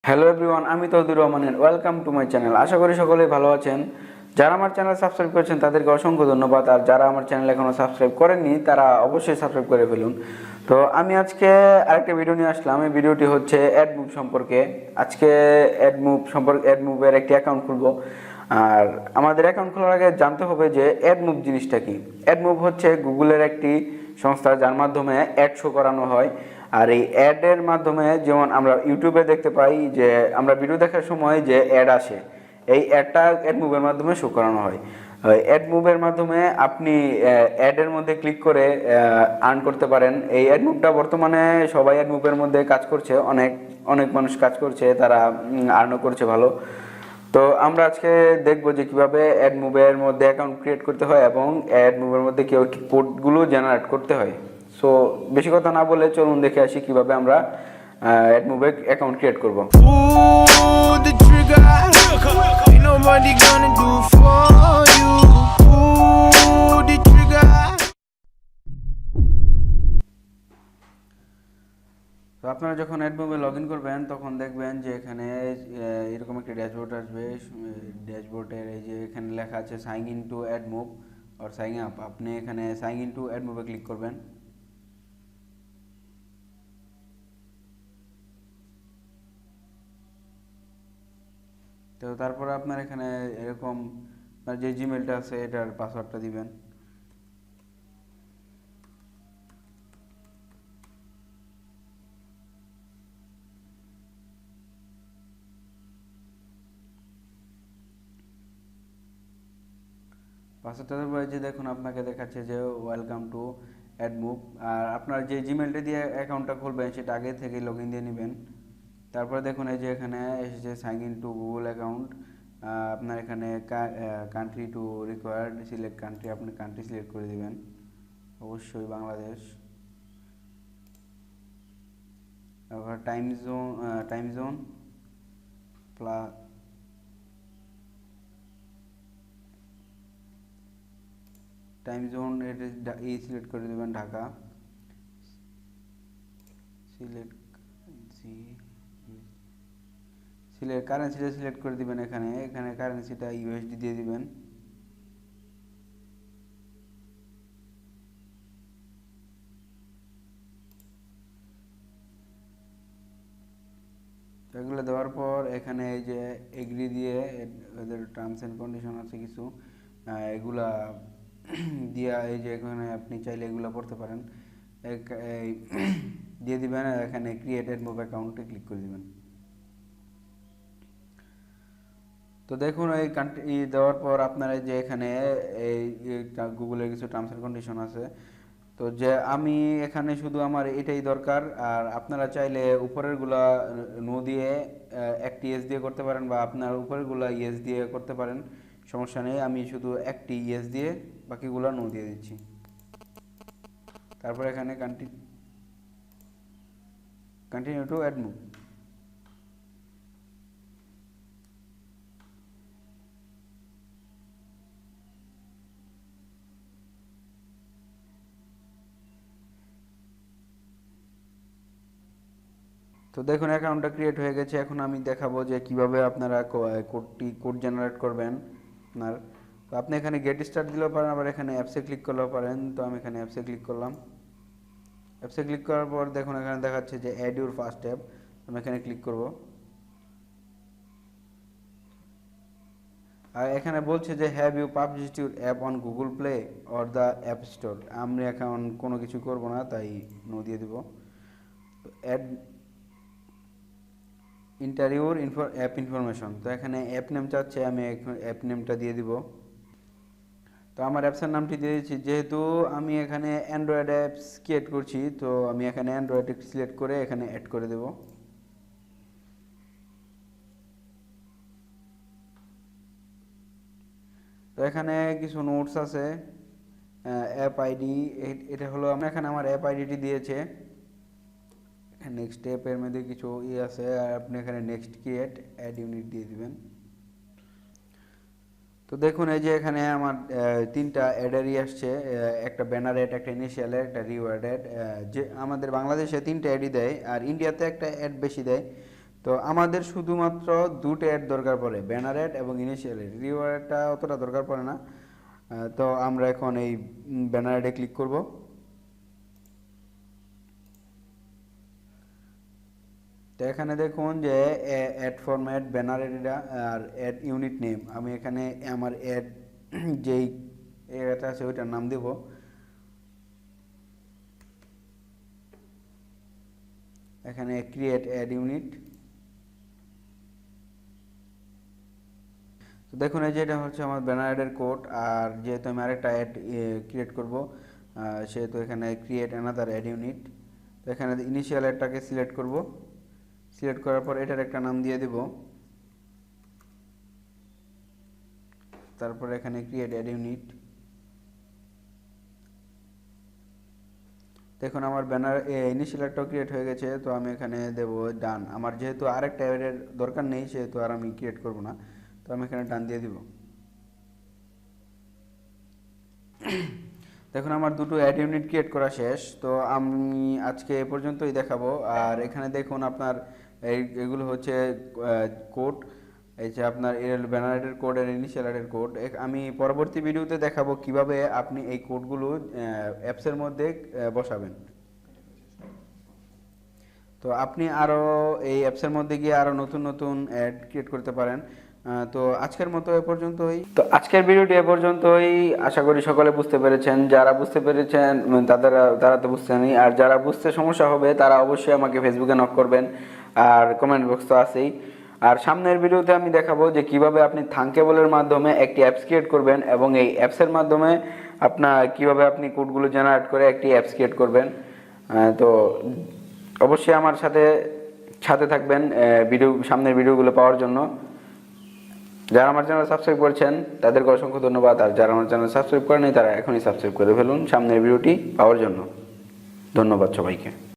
Hello everyone, আমি তৌহিদুর রহমানের welcome to my channel. আশা করি সকলেই ভালো আছেন। যারা আমার চ্যানেল সাবস্ক্রাইব করেছেন তাদেরকে অসংখ্য ধন্যবাদ, আর যারা আমার চ্যানেল এখনও সাবস্ক্রাইব করেননি তারা অবশ্যই সাবস্ক্রাইব করে ফেলুন। তো আমি আজকে আরেকটা ভিডিও নিয়ে আসলাম। এই ভিডিওটি হচ্ছে অ্যাডমুভ সম্পর্কে। আজকে অ্যাডমুভের একটি অ্যাকাউন্ট খুলবো। আর আমাদের অ্যাকাউন্ট খোলার আগে জানতে হবে যে অ্যাডমুভ জিনিসটা কি। অ্যাডমুভ হচ্ছে গুগলের একটি সংস্থা যার মাধ্যমে অ্যাড শো করানো হয়। আর এই অ্যাডের মাধ্যমে যেমন আমরা ইউটিউবে দেখতে পাই যে আমরা ভিডিও দেখার সময় যে অ্যাড আসে, এই অ্যাডটা অ্যাডমুভের মাধ্যমে শো করানো হয়। অ্যাডমুভের মাধ্যমে আপনি অ্যাডের মধ্যে ক্লিক করে আর্ন করতে পারেন। এই অ্যাডমুভটা বর্তমানে সবাই অ্যাডমুভের মধ্যে কাজ করছে, অনেক অনেক মানুষ কাজ করছে, তারা আর্নও করছে ভালো। তো আমরা আজকে দেখবো যে কিভাবে অ্যাডমুভের মধ্যে অ্যাকাউন্ট ক্রিয়েট করতে হয় এবং অ্যাডমুভের মধ্যে কোডগুলো জেনারেট করতে হয়। সো বেশি কথা না বলে চলুন দেখে আসি কিভাবে আমরা অ্যাডমুভে অ্যাকাউন্ট ক্রিয়েট করব। তো আপনারা যখন অ্যাডমুভে লগ ইন করবেন তখন দেখবেন যে এখানে এরকম একটি ড্যাশবোর্ড আসবে। ড্যাশবোর্ডের এই যে এখানে লেখা আছে sign in to AdMob or sign up. আপনি এখানে সাইন ইন টু অ্যাডমুভে ক্লিক করবেন। তো তারপর আপনার এখানে এরকম আপনার যে জিমেলটা আছে এটার পাসওয়ার্ডটা দিবেন। পাসওয়ার্ডটা দেওয়ার যে দেখুন আপনাকে দেখাচ্ছে যে ওয়েলকাম টু অ্যাডমুভ। আর আপনার যে জিমেলটা দিয়ে অ্যাকাউন্টটা খুলবেন সেটা আগে থেকে লগ ইন দিয়ে নেবেন। তারপরে দেখুন এই যে এখানে এসেছে sign in to Google account. আপনার এখানে country to required select country, আপনি কান্ট্রি সিলেক্ট করে দিবেন, অবশ্যই বাংলাদেশ। তারপর time zone plus time zone এটা সিলেক্ট করে দেবেন ঢাকা। কারেন্সিটা সিলেক্ট করে দিবেন। এখানে কারেন্সিটা ইউএসডি দিয়ে দিবেন। এগুলো দেওয়ার পর এখানে এই যে এগ্রি দিয়ে এদের টার্মস অ্যান্ড কন্ডিশন আছে কিছু, এগুলা দিয়া এই যে এখানে আপনি চাইলে এগুলো পড়তে পারেন। এই দিয়ে দিবেন। এখানে ক্রিয়েট অ্যাডমব অ্যাকাউন্টে ক্লিক করে দিবেন। তো দেখুন এই কান্ট্রি দেওয়ার পর আপনারা যে এখানে এই গুগলের কিছু টার্মস অ্যান্ড কন্ডিশন আছে। তো যে আমি এখানে শুধু আমার এটাই দরকার, আর আপনারা চাইলে উপরেরগুলা নো দিয়ে একটি ইয়েস দিয়ে করতে পারেন, বা আপনার উপরেরগুলা ইয়েস দিয়ে করতে পারেন, সমস্যা নেই। আমি শুধু একটি ইয়েস দিয়ে বাকিগুলো নো দিয়ে দিচ্ছি। তারপর এখানে কন্টিনিউ টু অ্যাডমুভ। তো দেখুন অ্যাকাউন্টটা ক্রিয়েট হয়ে গেছে। এখন আমি দেখাবো যে কিভাবে আপনারা কোড জেনারেট করবেন আপনার। তো আপনি এখানে গেট স্টার্ট দিলেও পারেন, আবার এখানে অ্যাপসে ক্লিক করলেও পারেন। তো আমি এখানে অ্যাপসে ক্লিক করলাম। অ্যাপসে ক্লিক করার পর দেখুন এখানে দেখাচ্ছে যে অ্যাড ইউর ফার্স্ট অ্যাপ। আমি এখানে ক্লিক করব। আর এখানে বলছে যে have you published your app on Google Play or the app store. আমি এখন কোনো কিছু করব না, তাই নো দিয়ে দেব। অ্যাড ইন্টারভিউর অ্যাপ ইনফরমেশন। তো এখানে অ্যাপ নেম চাচ্ছে, আমি অ্যাপ নেমটা দিয়ে দিব। তো আমার অ্যাপসের নামটি দিয়ে দিচ্ছি। যেহেতু আমি এখানে অ্যান্ড্রয়েড অ্যাপস ক্রিয়েট করছি, তো আমি এখানে অ্যান্ড্রয়েড সিলেক্ট করে এখানে অ্যাড করে দেব। তো এখানে কিছু নোটস আছে, অ্যাপ আইডি। এটা হলো এখানে আমার অ্যাপ আইডিটি দিয়েছে। নেক্সট অ্যাপের মধ্যে কিছু আছে, আর আপনি এখানে নেক্সট ক্রিয়েট অ্যাড ইউনিট দিয়ে দিবেন। তো দেখুন এই যে এখানে আমার তিনটা অ্যাডারই আসছে, একটা ব্যানার অ্যাড, একটা ইনিশিয়াল অ্যাড, একটা রিওয়ার্ড অ্যাড। যে আমাদের বাংলাদেশে তিনটা অ্যাডই দেয়, আর ইন্ডিয়াতে একটা অ্যাড বেশি দেয়। তো আমাদের শুধুমাত্র দুটো অ্যাড দরকার পড়ে, ব্যানার অ্যাড এবং ইনিশিয়াল অ্যাড। রিওয়ার্ড অ্যাডটা অতটা দরকার পড়ে না। তো আমরা এখন এই ব্যানার অ্যাডে ক্লিক করব। তো এখানে দেখুন যে অ্যাড ফরম্যাট, ব্যানার অ্যাড আর অ্যাড ইউনিট নেম। আমি এখানে আমার অ্যাড যেই এটা আছে ওইটার নাম দেব। এখানে ক্রিয়েট অ্যাড ইউনিট। তো দেখুন এই যে এটা হচ্ছে আমার ব্যানার অ্যাডের কোড। আর যেহেতু আমি আরেকটা অ্যাড ক্রিয়েট করব, সেহেতু এখানে ক্রিয়েট অ্যানাদার অ্যাড ইউনিট। তো এখানে ইনিশিয়াল অ্যাডটাকে সিলেক্ট করব। সিলেক্ট করার পর এটার একটা নাম দিয়ে দেব। তারপর এখানে ক্রিয়েট অ্যাড ইউনিট। দেখুন আমার ব্যানার ইনিশিয়াল অ্যাডটাও ক্রিয়েট হয়ে গেছে। তো আমি এখানে দেব ডান। আমার যেহেতু আরেকটা অ্যাডের দরকার নেই, সেহেতু আর আমি ক্রিয়েট করব না। তো আমি এখানে ডান দিয়ে দিব। দেখুন আমার দুটো অ্যাড ইউনিট ক্রিয়েট করা শেষ। তো আমি আজকে এ পর্যন্তই দেখাবো। আর এখানে দেখুন আপনার এগুলো হচ্ছে কোড। এই যে আপনার ব্যানার অ্যাডের কোড আর ইনিশিয়াল অ্যাডের কোড। আমি পরবর্তী ভিডিওতে দেখাবো কিভাবে আপনি এই কোডগুলো অ্যাপসের মধ্যে বসাবেন। তো আপনি আরও এই অ্যাপসের মধ্যে গিয়ে আরও নতুন নতুন অ্যাড ক্রিয়েট করতে পারেন। তো আজকের মতো এ পর্যন্তই। তো আজকের ভিডিওটি এ পর্যন্তই। আশা করি সকলে বুঝতে পেরেছেন। যারা বুঝতে পেরেছেন তারা তো বুঝছেনই, আর যারা বুঝতে সমস্যা হবে তারা অবশ্যই আমাকে ফেসবুকে নক করবেন, আর কমেন্ট বক্স তো আছেই। আর সামনের ভিডিওতে আমি দেখাবো যে কিভাবে আপনি থাঙ্কেবলের মাধ্যমে একটি অ্যাপস ক্রিয়েট করবেন, এবং এই অ্যাপসের মাধ্যমে কিভাবে আপনি কোডগুলো জেনারেট করে একটি অ্যাপস ক্রিয়েট করবেন। তো অবশ্যই আমার সাথে সাথে থাকবেন সামনের ভিডিওগুলো পাওয়ার জন্য। যারা আমার চ্যানেল সাবস্ক্রাইব করেছেন তাদেরকে অসংখ্য ধন্যবাদ, আর যারা আমার চ্যানেল সাবস্ক্রাইব করেনি তারা এখনই সাবস্ক্রাইব করে ফেলুন সামনের ভিডিওটি পাওয়ার জন্য। ধন্যবাদ সবাইকে।